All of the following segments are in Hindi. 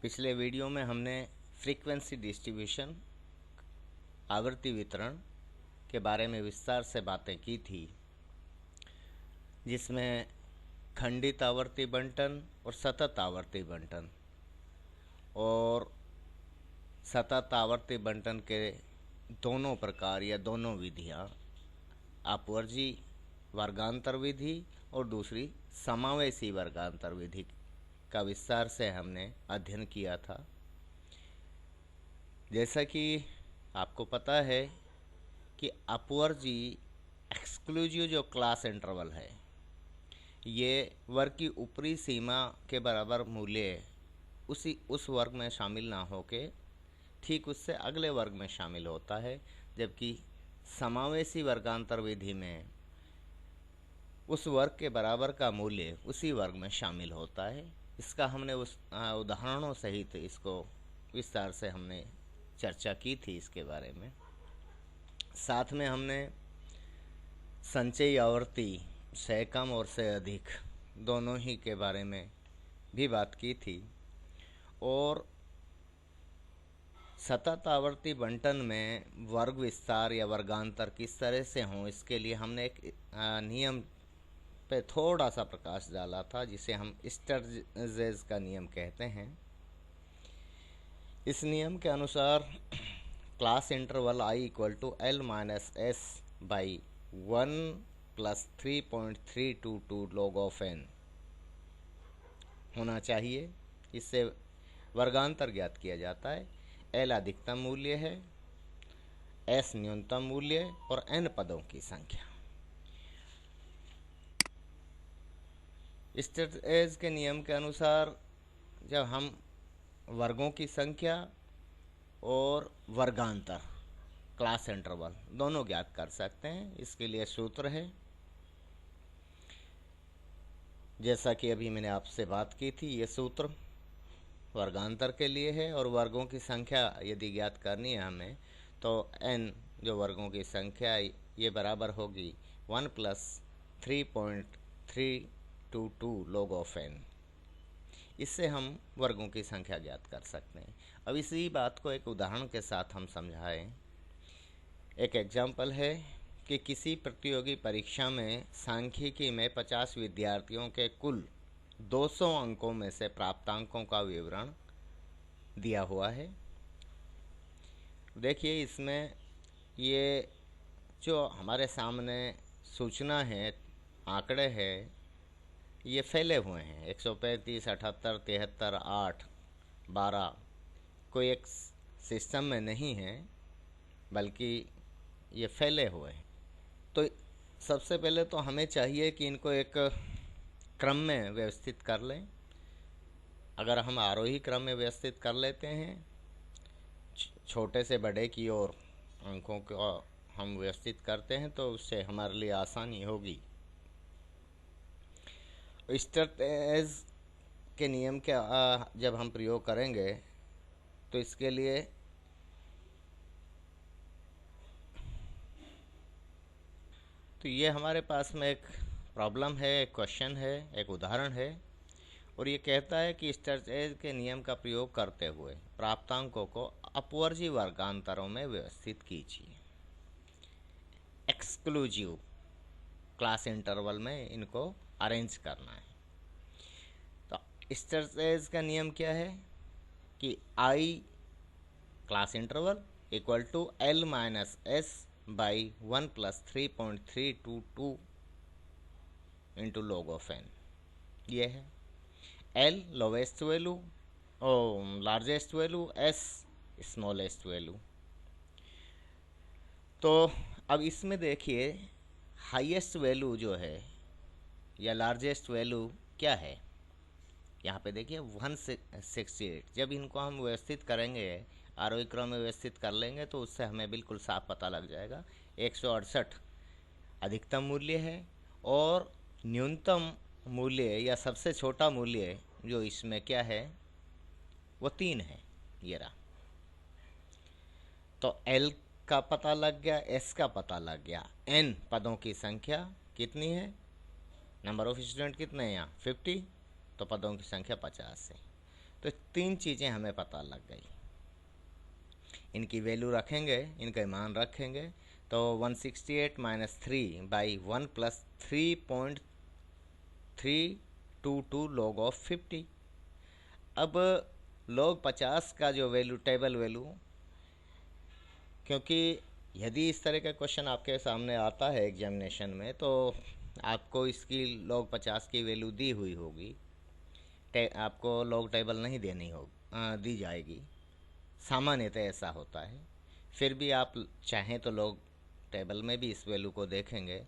पिछले वीडियो में हमने फ्रीक्वेंसी डिस्ट्रीब्यूशन आवृत्ति वितरण के बारे में विस्तार से बातें की थी, जिसमें खंडित आवर्ती बंटन और सतत आवर्ती बंटन और सतत आवर्ती बंटन के दोनों प्रकार या दोनों विधियां, अपवर्जी वर्गांतर विधि और दूसरी समावेशी वर्गांतर विधि का विस्तार से हमने अध्ययन किया था। जैसा कि आपको पता है कि अपवर्जी एक्सक्लूसिव जो क्लास इंटरवल है, ये वर्ग की ऊपरी सीमा के बराबर मूल्य उस वर्ग में शामिल ना होके ठीक उससे अगले वर्ग में शामिल होता है, जबकि समावेशी वर्गांतर विधि में उस वर्ग के बराबर का मूल्य उसी वर्ग में शामिल होता है। इसका हमने उस उदाहरणों सहित इसको विस्तार से हमने चर्चा की थी इसके बारे में। साथ में हमने संचयी आवर्ती से कम और से अधिक दोनों ही के बारे में भी बात की थी, और सतत आवर्ती बंटन में वर्ग विस्तार या वर्गांतर किस तरह से हों, इसके लिए हमने एक नियम पे थोड़ा सा प्रकाश डाला था, जिसे हम स्टर्जेस का नियम कहते हैं। इस नियम के अनुसार class interval i equal to L minus S by 1 plus 3.322 log of n होना चाहिए। इससे वर्गांतर ज्ञात किया जाता है। L अधिकतम मूल्य है, S न्यूनतम मूल्य और n पदों की संख्या। स्टर्जेस के नियम के अनुसार जब हम वर्गों की संख्या और वर्गांतर क्लास इंटरवल दोनों ज्ञात कर सकते हैं, इसके लिए सूत्र है, जैसा कि अभी मैंने आपसे बात की थी। ये सूत्र वर्गांतर के लिए है, और वर्गों की संख्या यदि ज्ञात करनी है हमें, तो n जो वर्गों की संख्या ये बराबर होगी 1 प्लस 3.322 log ऑफ n। इससे हम वर्गों की संख्या ज्ञात कर सकते हैं। अब इसी बात को एक उदाहरण के साथ हम समझाएं। एक एग्जाम्पल है कि किसी प्रतियोगी परीक्षा में सांख्यिकी में 50 विद्यार्थियों के कुल 200 अंकों में से प्राप्तांकों का विवरण दिया हुआ है। देखिए, इसमें ये जो हमारे सामने सूचना है, आंकड़े हैं, ये फैले हुए हैं। 135, 78, 73, 8, 12 कोई एक सिस्टम में नहीं है, बल्कि ये फैले हुए हैं। तो सबसे पहले तो हमें चाहिए कि इनको एक क्रम में व्यवस्थित कर लें। अगर हम आरोही क्रम में व्यवस्थित कर लेते हैं, छोटे से बड़े की ओर अंकों को हम व्यवस्थित करते हैं, तो उससे हमारे लिए आसानी होगी। स्टर्जेस के नियम के जब हम प्रयोग करेंगे, तो इसके लिए तो ये हमारे पास में एक प्रॉब्लम है, एक क्वेश्चन है, एक उदाहरण है, और ये कहता है कि स्टर्जेस के नियम का प्रयोग करते हुए प्राप्तांकों को अपवर्जी वर्गांतरों में व्यवस्थित कीजिए। एक्सक्लूसिव क्लास इंटरवल में इनको अरेंज करना है। तो स्टर्जेस का नियम क्या है कि I class interval equal to L minus S by 1 plus 3.322 into log of n। ये है L लोवेस्ट वैल्यू और largest value, S smallest value. तो अब इसमें देखिए, हाईएस्ट वैल्यू जो है या लार्जेस्ट वैल्यू क्या है, यहाँ पे देखिए 168। जब इनको हम व्यवस्थित करेंगे, आरोही क्रम में व्यवस्थित कर लेंगे, तो उससे हमें बिल्कुल साफ पता लग जाएगा। 168 अधिकतम मूल्य है, और न्यूनतम मूल्य या सबसे छोटा मूल्य जो इसमें क्या है, वो 3 है। ये रहा। तो L का पता लग गया, S का पता लग गया, N पदों की संख्या कितनी है, नंबर ऑफ स्टूडेंट कितने हैं यहाँ 50, तो पदों की संख्या 50 है। तो 3 चीज़ें हमें पता लग गई। इनकी वैल्यू रखेंगे, इनके मान रखेंगे, तो 168 minus 3 by 1 plus 3.322 log of 50। अब log 50 का जो वैल्यू, टेबल वैल्यू, क्योंकि यदि इस तरह का क्वेश्चन आपके सामने आता है एग्जामिनेशन में, तो आपको इसकी log 50 की वैल्यू दी हुई होगी, आपको log टेबल नहीं दी जाएगी। सामान्यतः ऐसा होता है। फिर भी आप चाहें तो log टेबल में भी इस वैल्यू को देखेंगे,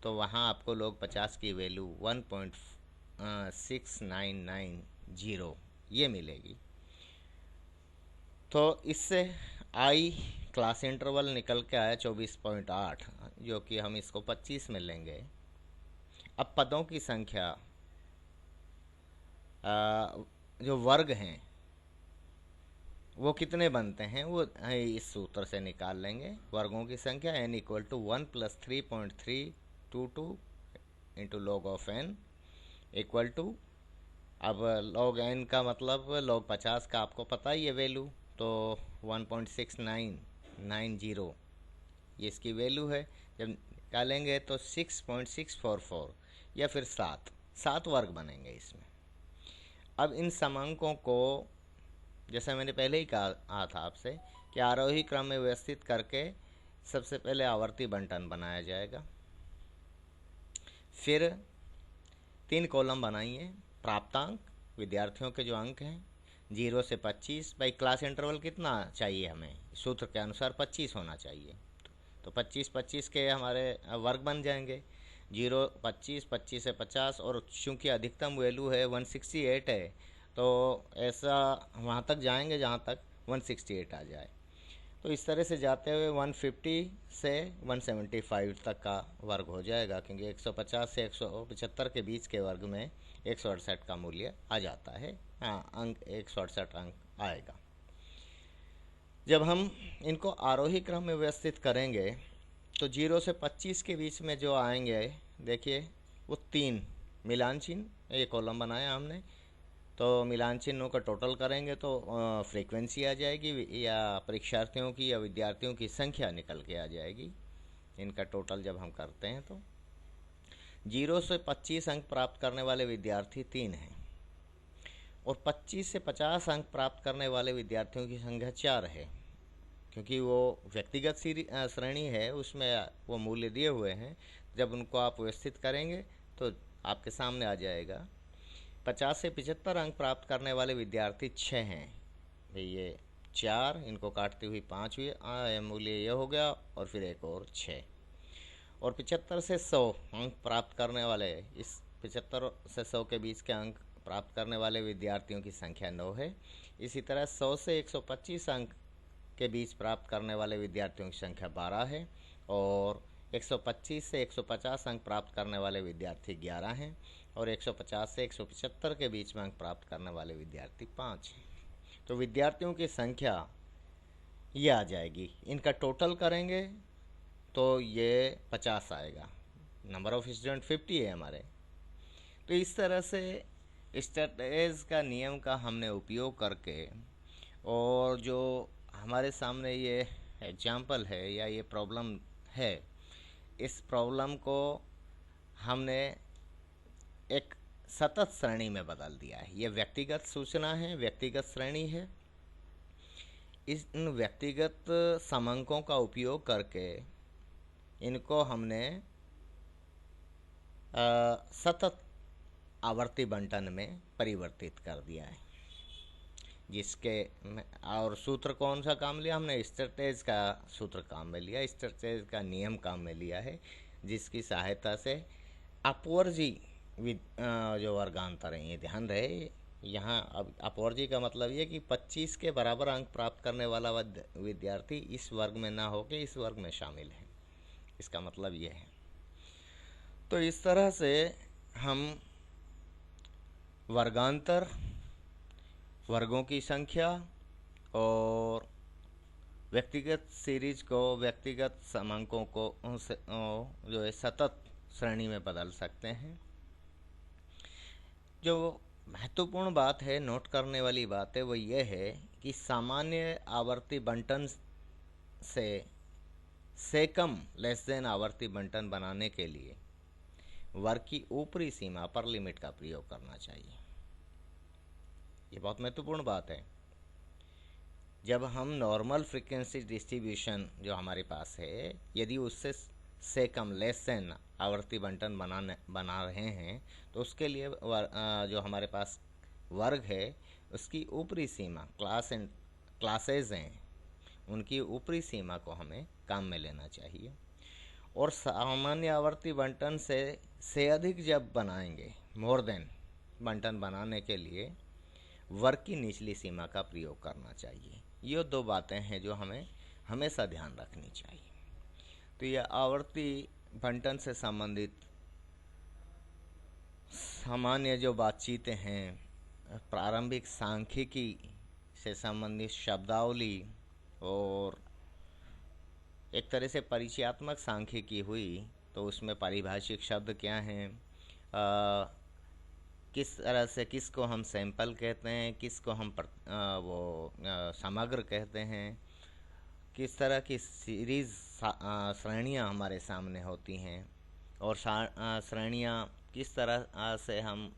तो वहाँ आपको log 50 की वैल्यू 1.6990 ये मिलेगी। तो इससे आई क्लास इंटरवल निकल के आया 24.8, जो कि हम इसको 25 में लेंगे। अब पदों की संख्या, जो वर्ग हैं वो कितने बनते हैं, वो इस सूत्र से निकाल लेंगे। वर्गों की संख्या n equal to 1 plus 3.322 into log of n equal to, अब log n का मतलब log 50 का आपको पता ही है वैल्यू, तो 1.6990 ये इसकी वैल्यू है। जब निकालेंगे तो 6.644 या फिर 7 वर्ग बनेंगे इसमें। अब इन समांकों को, जैसा मैंने पहले ही कहा था आपसे, कि आरोही क्रम में व्यवस्थित करके सबसे पहले आवर्ती बंटन बनाया जाएगा। फिर 3 कॉलम बनाइए। प्राप्तांक, विद्यार्थियों के जो अंक हैं 0 से 25, भाई क्लास इंटरवल कितना चाहिए हमें, सूत्र के अनुसार 25 होना चाहिए, तो 25 के हमारे वर्ग बन जाएंगे। 0, 25, 25 से 50, और चूँकि अधिकतम वैल्यू है 168 है, तो ऐसा वहाँ तक जाएंगे जहाँ तक 168 आ जाए। तो इस तरह से जाते हुए 150 से 175 तक का वर्ग हो जाएगा, क्योंकि 150 से 175 के बीच के वर्ग में 168 का मूल्य आ जाता है। हाँ, अंक 168 अंक आएगा। जब हम इनको आरोही क्रम में व्यवस्थित करेंगे तो 0 से 25 के बीच में जो आएंगे, देखिए वो 3 मिलान चिन्ह, ये कॉलम बनाया हमने, तो मिलान चिन्हों का टोटल करेंगे तो फ्रीक्वेंसी आ जाएगी, या परीक्षार्थियों की या विद्यार्थियों की संख्या निकल के आ जाएगी। इनका टोटल जब हम करते हैं तो 0 से 25 अंक प्राप्त करने वाले विद्यार्थी 3 हैं, और 25 से 50 अंक प्राप्त करने वाले विद्यार्थियों की संख्या 4 है, क्योंकि वो व्यक्तिगत श्रेणी है, उसमें वो मूल्य दिए हुए हैं। जब उनको आप व्यवस्थित करेंगे तो आपके सामने आ जाएगा। 50 से 75 अंक प्राप्त करने वाले विद्यार्थी 6 हैं, भाई ये 4, इनको काटते हुए 5 हुए, मूल्य ये हो गया, और फिर एक और 6। और 75 से 100 अंक प्राप्त करने वाले, इस 75 से 100 के बीच के अंक प्राप्त करने वाले विद्यार्थियों की संख्या 9 है। इसी तरह 100 से 125 अंक के बीच प्राप्त करने वाले विद्यार्थियों की संख्या 12 है, और 125 से 150 अंक प्राप्त करने वाले विद्यार्थी 11 हैं, और 150 से 175 के बीच में अंक प्राप्त करने वाले विद्यार्थी 5 हैं। तो विद्यार्थियों की संख्या ये आ जाएगी। इनका टोटल करेंगे तो ये 50 आएगा। नंबर ऑफ स्टूडेंट 50 है हमारे। तो इस तरह से स्टैटिस्टिक्स का नियम का हमने उपयोग करके, और जो हमारे सामने ये एग्जाम्पल है या ये प्रॉब्लम है, इस प्रॉब्लम को हमने एक सतत श्रेणी में बदल दिया है। ये व्यक्तिगत सूचना है, व्यक्तिगत श्रेणी है। इन व्यक्तिगत समांकों का उपयोग करके इनको हमने सतत आवर्ती बंटन में परिवर्तित कर दिया है, जिसके और सूत्र कौन सा काम लिया हमने, स्टैटिस्टिक्स का सूत्र काम में लिया, स्टैटिस्टिक्स का नियम काम में लिया है, जिसकी सहायता से अपवर्जी जो वर्गांतर है, ये ध्यान रहे यहाँ। अब अपवर्जी का मतलब ये कि 25 के बराबर अंक प्राप्त करने वाला विद्यार्थी इस वर्ग में ना होकर इस वर्ग में शामिल है, इसका मतलब ये है। तो इस तरह से हम वर्गांतर, वर्गों की संख्या और व्यक्तिगत सीरीज को, व्यक्तिगत समांकों को जो है सतत श्रेणी में बदल सकते हैं। जो महत्वपूर्ण बात है, नोट करने वाली बात है, वो ये है कि सामान्य आवर्ती बंटन से कम लेस देन आवर्ती बंटन बनाने के लिए वर्ग की ऊपरी सीमा पर लिमिट का प्रयोग करना चाहिए। ये बहुत महत्वपूर्ण बात है। जब हम नॉर्मल फ्रीक्वेंसी डिस्ट्रीब्यूशन जो हमारे पास है, यदि उससे से कम लेस देन आवर्ती बंटन बना रहे हैं, तो उसके लिए जो हमारे पास वर्ग है उसकी ऊपरी सीमा क्लासेज हैं, उनकी ऊपरी सीमा को हमें काम में लेना चाहिए। और सामान्य आवर्ती बंटन से अधिक जब बनाएंगे, मोर देन बंटन बनाने के लिए वर्ग की निचली सीमा का प्रयोग करना चाहिए। ये दो बातें हैं जो हमें हमेशा ध्यान रखनी चाहिए। तो यह आवर्ती बंटन से संबंधित सामान्य जो बातचीतें हैं, प्रारंभिक सांख्यिकी से संबंधित शब्दावली और एक तरह से परिचयात्मक सांख्यिकी हुई, तो उसमें पारिभाषिक शब्द क्या हैं, किस तरह से किसको हम सैंपल कहते हैं, किसको हम समग्र कहते हैं, किस तरह की सीरीज़ श्रेणियाँ हमारे सामने होती हैं, और श्रेणियाँ किस तरह से हम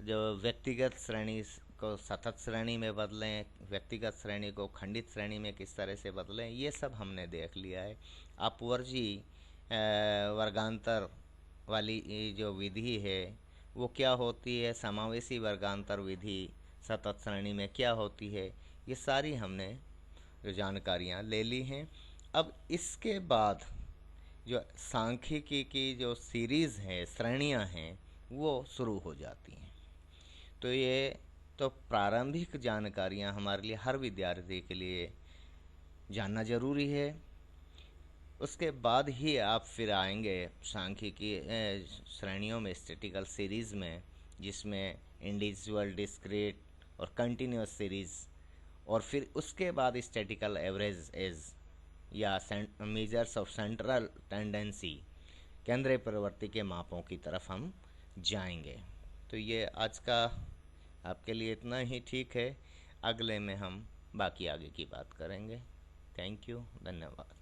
जो व्यक्तिगत श्रेणी को सतत श्रेणी में बदलें, व्यक्तिगत श्रेणी को खंडित श्रेणी में किस तरह से बदलें, ये सब हमने देख लिया है। अपवर्जी वर्गांतर वाली जो विधि है वो क्या होती है, समावेशी वर्गांतर विधि सतत श्रेणी में क्या होती है, ये सारी हमने जो जानकारियाँ ले ली हैं। अब इसके बाद जो सांख्यिकी की जो सीरीज़ है, श्रेणियाँ हैं, वो शुरू हो जाती हैं। तो ये तो प्रारंभिक जानकारियाँ हमारे लिए, हर विद्यार्थी के लिए जानना ज़रूरी है। उसके बाद ही आप फिर आएंगे सांख्यिकी श्रेणियों में, स्टैटिकल सीरीज़ में, जिसमें इंडिविजुअल, डिस्क्रीट और कंटिन्यूस सीरीज़, और फिर उसके बाद स्टैटिकल एवरेज एज या मेजर्स ऑफ सेंट्रल टेंडेंसी, केंद्रीय प्रवृत्ति के मापों की तरफ हम जाएंगे। तो ये आज का आपके लिए इतना ही ठीक है। अगले में हम बाकी आगे की बात करेंगे। थैंक यू, धन्यवाद।